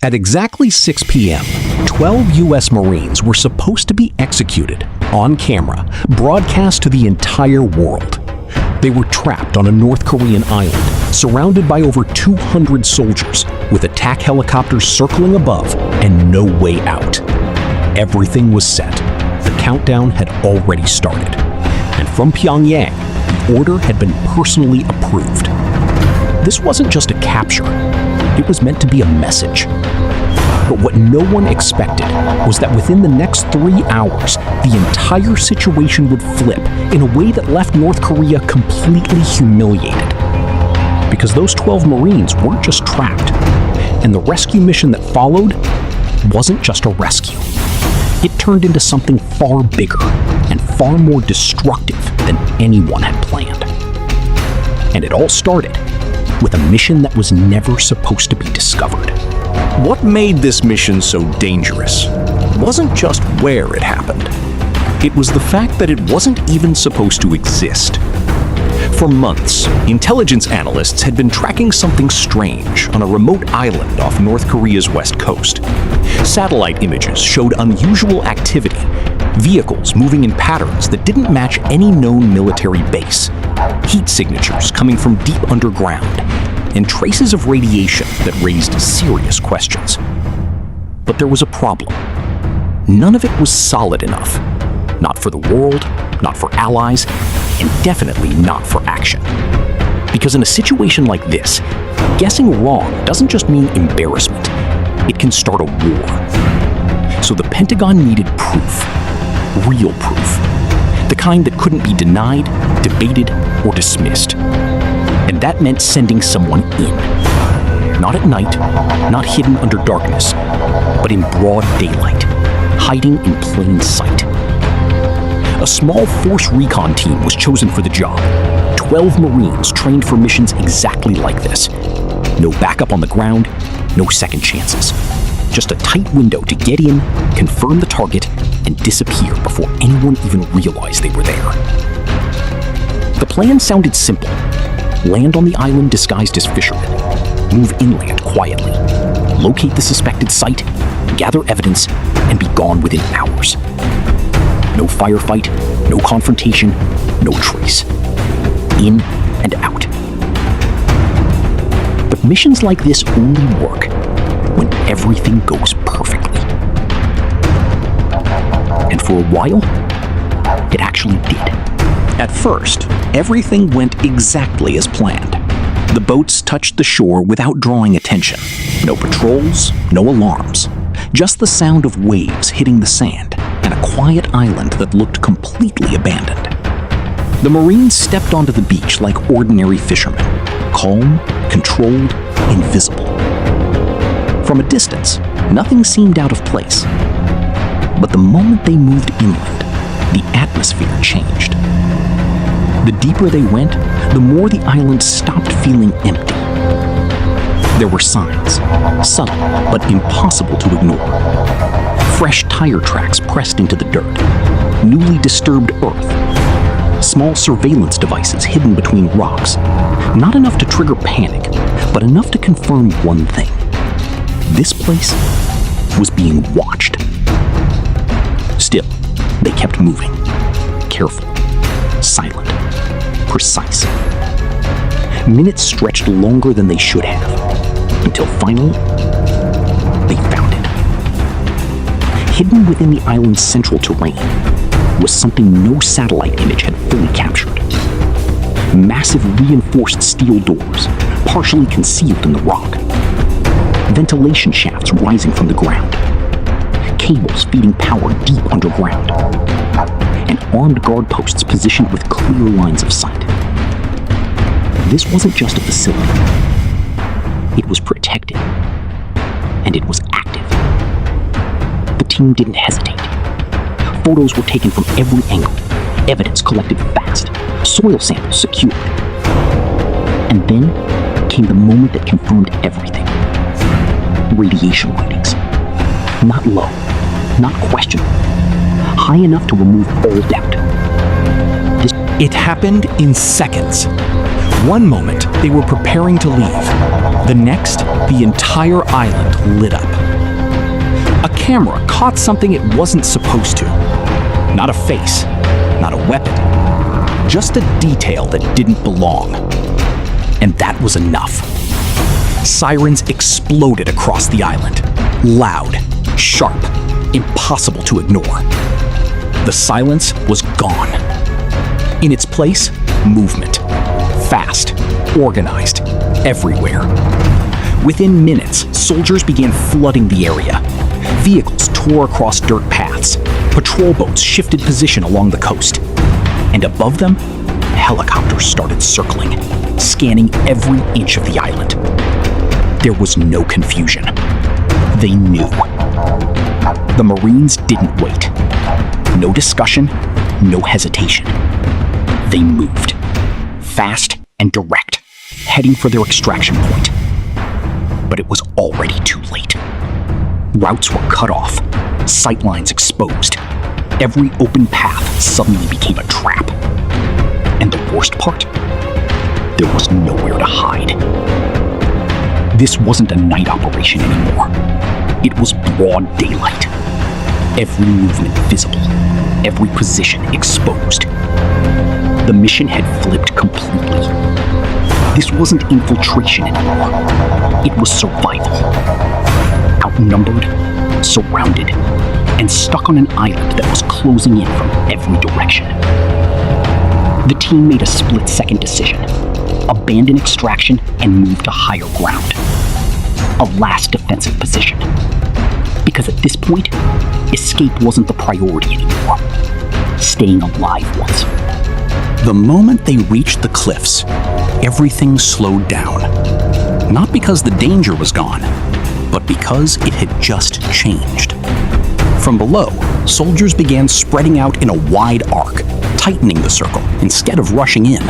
At exactly 6 p.m., 12 US Marines were supposed to be executed on camera, broadcast to the entire world. They were trapped on a North Korean island, surrounded by over 200 soldiers, with attack helicopters circling above and no way out. Everything was set. The countdown had already started. And from Pyongyang, the order had been personally approved. This wasn't just a capture. It was meant to be a message. But what no one expected was that within the next 3 hours, the entire situation would flip in a way that left North Korea completely humiliated. Because those 12 Marines weren't just trapped, and the rescue mission that followed wasn't just a rescue. It turned into something far bigger and far more destructive than anyone had planned. And it all started with a mission that was never supposed to be discovered. What made this mission so dangerous wasn't just where it happened. It was the fact that it wasn't even supposed to exist. For months, intelligence analysts had been tracking something strange on a remote island off North Korea's west coast. Satellite images showed unusual activity, vehicles moving in patterns that didn't match any known military base, heat signatures coming from deep underground, and traces of radiation that raised serious questions. But there was a problem. None of it was solid enough. Not for the world, not for allies, and definitely not for action. Because in a situation like this, guessing wrong doesn't just mean embarrassment. It can start a war. So the Pentagon needed proof. Real proof. The kind that couldn't be denied, debated, or dismissed. And that meant sending someone in. Not at night, not hidden under darkness, but in broad daylight, hiding in plain sight. A small force recon team was chosen for the job. 12 Marines trained for missions exactly like this. No backup on the ground, no second chances. Just a tight window to get in, confirm the target, and disappear before anyone even realized they were there. The plan sounded simple. Land on the island disguised as fishermen. Move inland quietly. Locate the suspected site, gather evidence, and be gone within hours. No firefight, no confrontation, no trace. In and out. But missions like this only work when everything goes perfectly. And for a while, it actually did. At first, everything went exactly as planned. The boats touched the shore without drawing attention. No patrols, no alarms. Just the sound of waves hitting the sand and a quiet island that looked completely abandoned. The Marines stepped onto the beach like ordinary fishermen, calm, controlled, invisible. From a distance, nothing seemed out of place. But the moment they moved inland, the atmosphere changed. The deeper they went, the more the island stopped feeling empty. There were signs, subtle but impossible to ignore. Fresh tire tracks pressed into the dirt, newly disturbed earth, small surveillance devices hidden between rocks. Not enough to trigger panic, but enough to confirm one thing. This place was being watched. Still, they kept moving. Careful, silent, precise. Minutes stretched longer than they should have, until finally, they found it. Hidden within the island's central terrain was something no satellite image had fully captured. Massive reinforced steel doors, partially concealed in the rock. Ventilation shafts rising from the ground. Cables feeding power deep underground. And armed guard posts positioned with clear lines of sight. This wasn't just a facility. It was protected. And it was active. The team didn't hesitate. Photos were taken from every angle. Evidence collected fast. Soil samples secured. And then came the moment that confirmed everything. Radiation readings. Not low, not questionable. High enough to remove all doubt. It happened in seconds. One moment, they were preparing to leave. The next, the entire island lit up. A camera caught something it wasn't supposed to. Not a face, not a weapon, just a detail that didn't belong. And that was enough. Sirens exploded across the island. Loud, sharp, impossible to ignore. The silence was gone. In its place, movement. Fast, organized, everywhere. Within minutes, soldiers began flooding the area. Vehicles tore across dirt paths. Patrol boats shifted position along the coast. And above them, helicopters started circling, scanning every inch of the island. There was no confusion. They knew. The Marines didn't wait. No discussion, no hesitation. They moved. Fast and direct, heading for their extraction point. But it was already too late. Routes were cut off, sightlines exposed. Every open path suddenly became a trap. And the worst part? There was nowhere to hide. This wasn't a night operation anymore. It was broad daylight. Every movement visible, every position exposed. The mission had flipped completely. This wasn't infiltration anymore. It was survival. Outnumbered, surrounded, and stuck on an island that was closing in from every direction. The team made a split-second decision. Abandon extraction and move to higher ground. A last defensive position. Because at this point, escape wasn't the priority anymore. Staying alive was. The moment they reached the cliffs, everything slowed down. Not because the danger was gone, but because it had just changed. From below, soldiers began spreading out in a wide arc, tightening the circle instead of rushing in.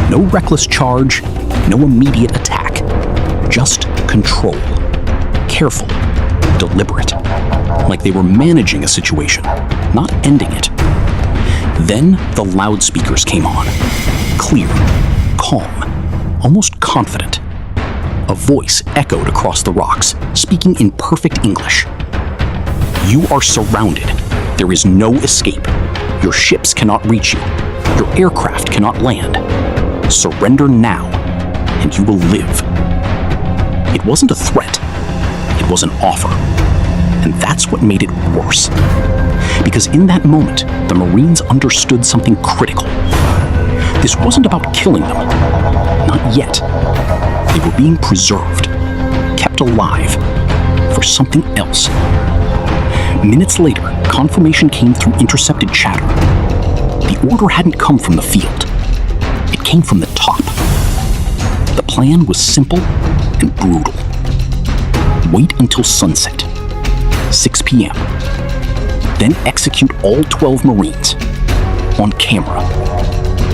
No reckless charge, no immediate attack. Just control. Careful, deliberate. Like they were managing a situation, not ending it. Then the loudspeakers came on. Clear, calm, almost confident. A voice echoed across the rocks, speaking in perfect English. You are surrounded. There is no escape. Your ships cannot reach you. Your aircraft cannot land. Surrender now, and you will live. It wasn't a threat. It was an offer. And that's what made it worse. Because in that moment, the Marines understood something critical. This wasn't about killing them. Not yet. They were being preserved, kept alive, for something else. Minutes later, confirmation came through intercepted chatter. The order hadn't come from the field. It came from the top. The plan was simple and brutal. Wait until sunset, 6 p.m. Then execute all 12 Marines on camera.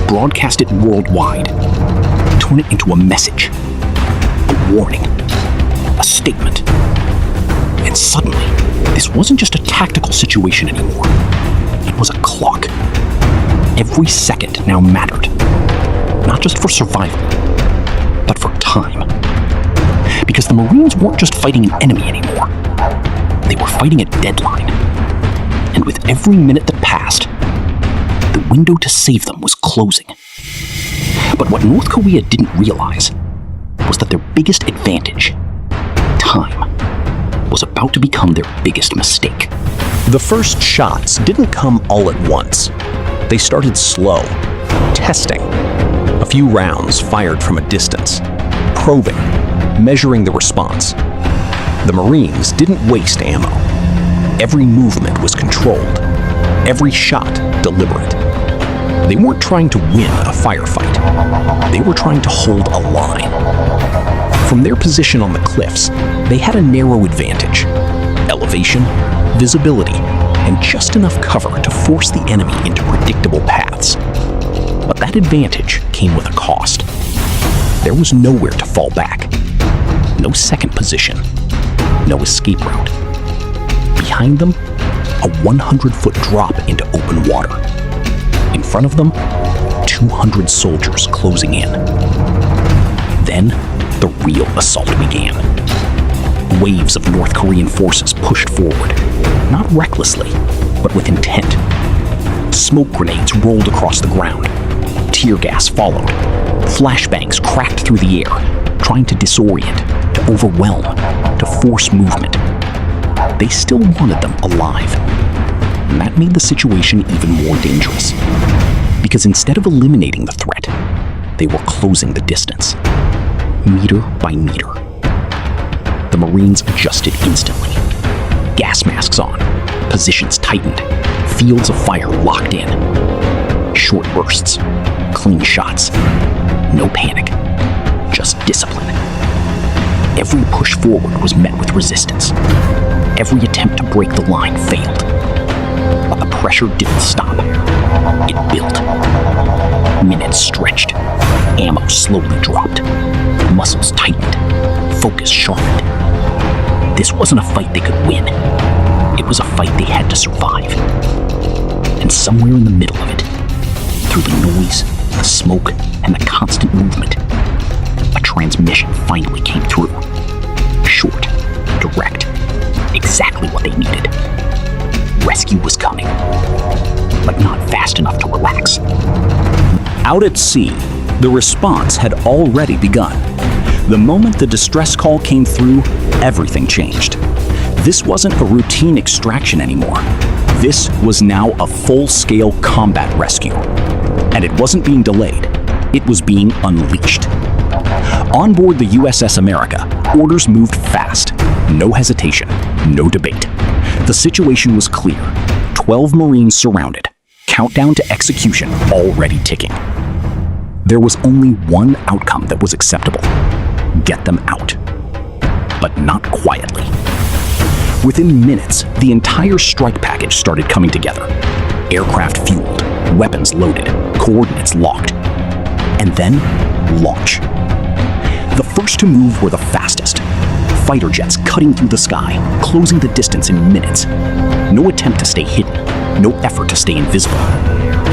Broadcast it worldwide. Turn it into a message, a warning, a statement. And suddenly, this wasn't just a tactical situation anymore. It was a clock. Every second now mattered. Not just for survival, but for time. Because the Marines weren't just fighting an enemy anymore. They were fighting a deadline. And with every minute that passed, the window to save them was closing. But what North Korea didn't realize was that their biggest advantage, time, was about to become their biggest mistake. The first shots didn't come all at once. They started slow, testing. A few rounds fired from a distance, probing, measuring the response. The Marines didn't waste ammo. Every movement was controlled, every shot deliberate. They weren't trying to win a firefight. They were trying to hold a line. From their position on the cliffs, they had a narrow advantage: elevation, visibility, and just enough cover to force the enemy into predictable paths. But that advantage came with a cost. There was nowhere to fall back. No second position. No escape route. Behind them, a 100-foot drop into open water. In front of them, 200 soldiers closing in. Then, the real assault began. Waves of North Korean forces pushed forward, not recklessly, but with intent. Smoke grenades rolled across the ground. Tear gas followed. Flashbangs cracked through the air, trying to disorient, to overwhelm, to force movement. They still wanted them alive. And that made the situation even more dangerous. Because instead of eliminating the threat, they were closing the distance, meter by meter. The Marines adjusted instantly. Gas masks on, positions tightened, fields of fire locked in. Short bursts, clean shots, no panic, just discipline. Every push forward was met with resistance. Every attempt to break the line failed. But the pressure didn't stop. It built. Minutes stretched. Ammo slowly dropped. Muscles tightened. Focus sharpened. This wasn't a fight they could win. It was a fight they had to survive. And somewhere in the middle of it, through the noise, the smoke, and the constant movement, a transmission finally came through. Short, direct, exactly what they needed. Rescue was coming, but not fast enough to relax. Out at sea, the response had already begun. The moment the distress call came through, everything changed. This wasn't a routine extraction anymore. This was now a full-scale combat rescue. And it wasn't being delayed. It was being unleashed. On board the USS America, orders moved fast. No hesitation, no debate. The situation was clear. 12 Marines surrounded. Countdown to execution already ticking. There was only one outcome that was acceptable. Get them out. But not quietly. Within minutes, the entire strike package started coming together. Aircraft fueled, weapons loaded, coordinates locked. And then, launch. The first to move were the fastest. Fighter jets cutting through the sky, closing the distance in minutes. No attempt to stay hidden, no effort to stay invisible.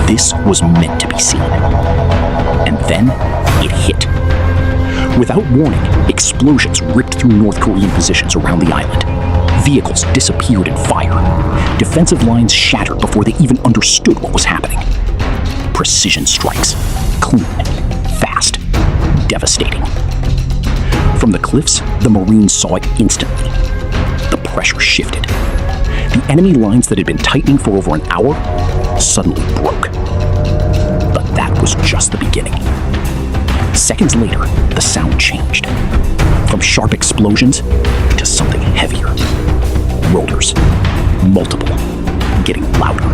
This was meant to be seen. And then, it hit. Without warning, explosions ripped through North Korean positions around the island. Vehicles disappeared in fire. Defensive lines shattered before they even understood what was happening. Precision strikes. Clean, fast, devastating. From the cliffs, the Marines saw it instantly. The pressure shifted. The enemy lines that had been tightening for over an hour suddenly broke. But that was just the beginning. Seconds later, the sound changed. From sharp explosions to something heavier. Rotors. Multiple. Getting louder.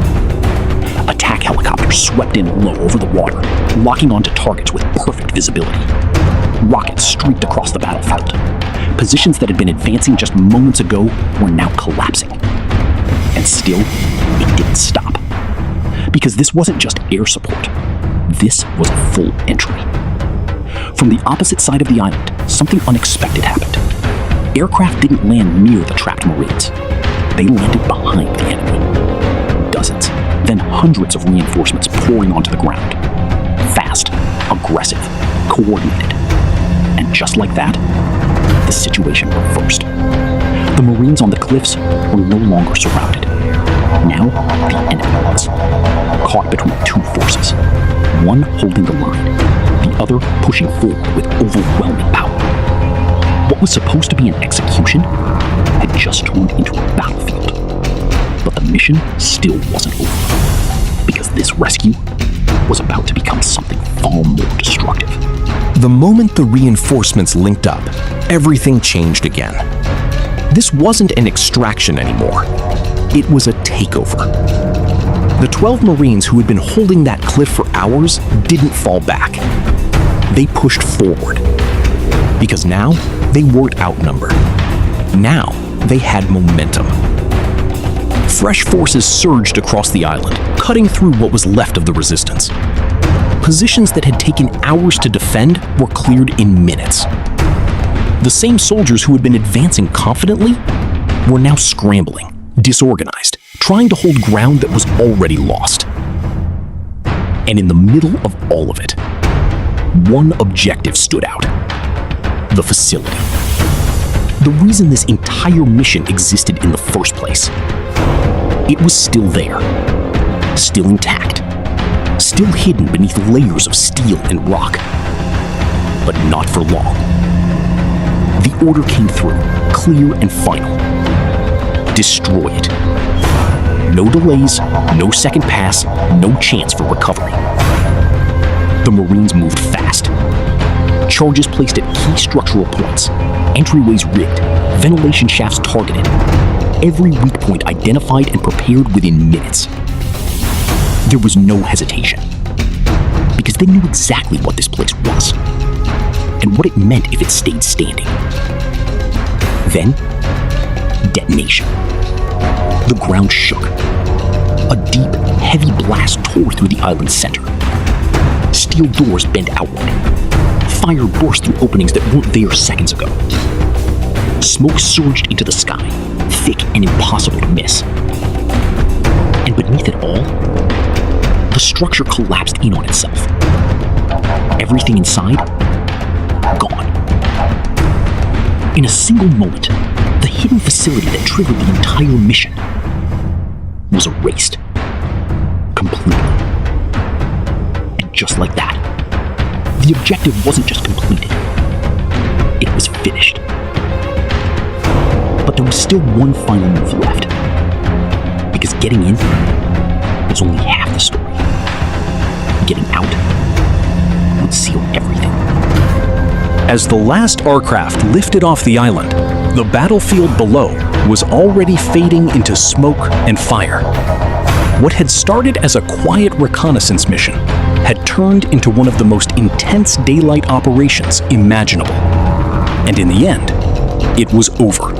Attack helicopters swept in low over the water, locking onto targets with perfect visibility. Rockets streaked across the battlefield. Positions that had been advancing just moments ago were now collapsing. And still, it didn't stop. Because this wasn't just air support. This was a full entry. From the opposite side of the island, something unexpected happened. Aircraft didn't land near the trapped Marines. They landed behind the enemy. Dozens, then hundreds of reinforcements pouring onto the ground. Fast, aggressive, coordinated. And just like that, the situation reversed. The Marines on the cliffs were no longer surrounded. Now, the enemy was. Caught between two forces. One holding the line, the other pushing forward with overwhelming power. What was supposed to be an execution had just turned into a battlefield. But the mission still wasn't over. Because this rescue was about to become something far more destructive. The moment the reinforcements linked up, everything changed again. This wasn't an extraction anymore. It was a takeover. The 12 Marines who had been holding that cliff for hours didn't fall back. They pushed forward. Because now, they weren't outnumbered. Now, they had momentum. Fresh forces surged across the island, cutting through what was left of the resistance. Positions that had taken hours to defend were cleared in minutes. The same soldiers who had been advancing confidently were now scrambling, disorganized, trying to hold ground that was already lost. And in the middle of all of it, one objective stood out. The the facility. The reason this entire mission existed in the first place. It was still there, still intact, still hidden beneath layers of steel and rock. But not for long. The order came through, clear and final. Destroy it. No delays, no second pass, no chance for recovery. The Marines moved fast. Charges placed at key structural points, entryways rigged, ventilation shafts targeted. Every weak point identified and prepared within minutes. There was no hesitation, because they knew exactly what this place was, and what it meant if it stayed standing. Then, detonation. The ground shook. A deep, heavy blast tore through the island's center. Steel doors bent outward. Fire burst through openings that weren't there seconds ago. Smoke surged into the sky, thick and impossible to miss. And beneath it all, the structure collapsed in on itself. Everything inside, gone. In a single moment, the hidden facility that triggered the entire mission was erased. Completely. And just like that, the objective wasn't just completed. It was finished. But there was still one final move left. Because getting in was only half the story. Getting out would seal everything. As the last aircraft lifted off the island, the battlefield below was already fading into smoke and fire. What had started as a quiet reconnaissance mission had turned into one of the most intense daylight operations imaginable. And in the end, it was over.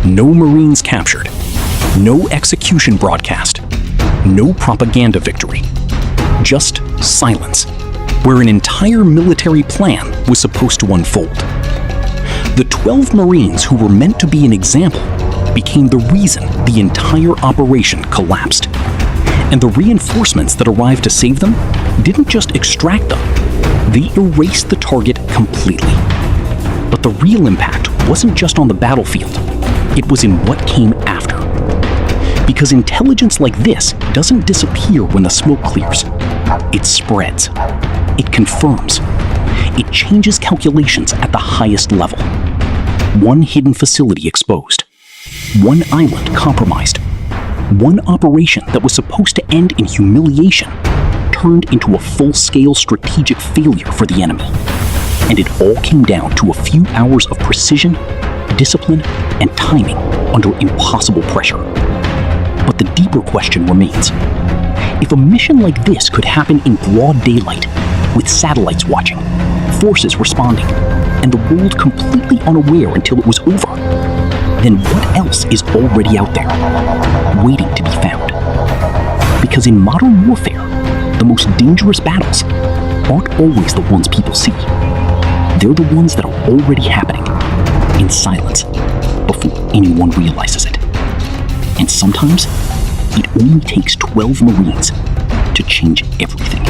No Marines captured, no execution broadcast, no propaganda victory. Just silence, where an entire military plan was supposed to unfold. The 12 Marines who were meant to be an example became the reason the entire operation collapsed. And the reinforcements that arrived to save them didn't just extract them, they erased the target completely. But the real impact wasn't just on the battlefield, it was in what came after. Because intelligence like this doesn't disappear when the smoke clears. It spreads. It confirms. It changes calculations at the highest level. One hidden facility exposed. One island compromised. One operation that was supposed to end in humiliation turned into a full-scale strategic failure for the enemy. And it all came down to a few hours of precision, discipline, and timing under impossible pressure. But the deeper question remains. If a mission like this could happen in broad daylight, with satellites watching, forces responding, and the world completely unaware until it was over, then what else is already out there, waiting to be found? Because in modern warfare, the most dangerous battles aren't always the ones people see. They're the ones that are already happening, in silence, before anyone realizes it. And sometimes, it only takes 12 Marines to change everything.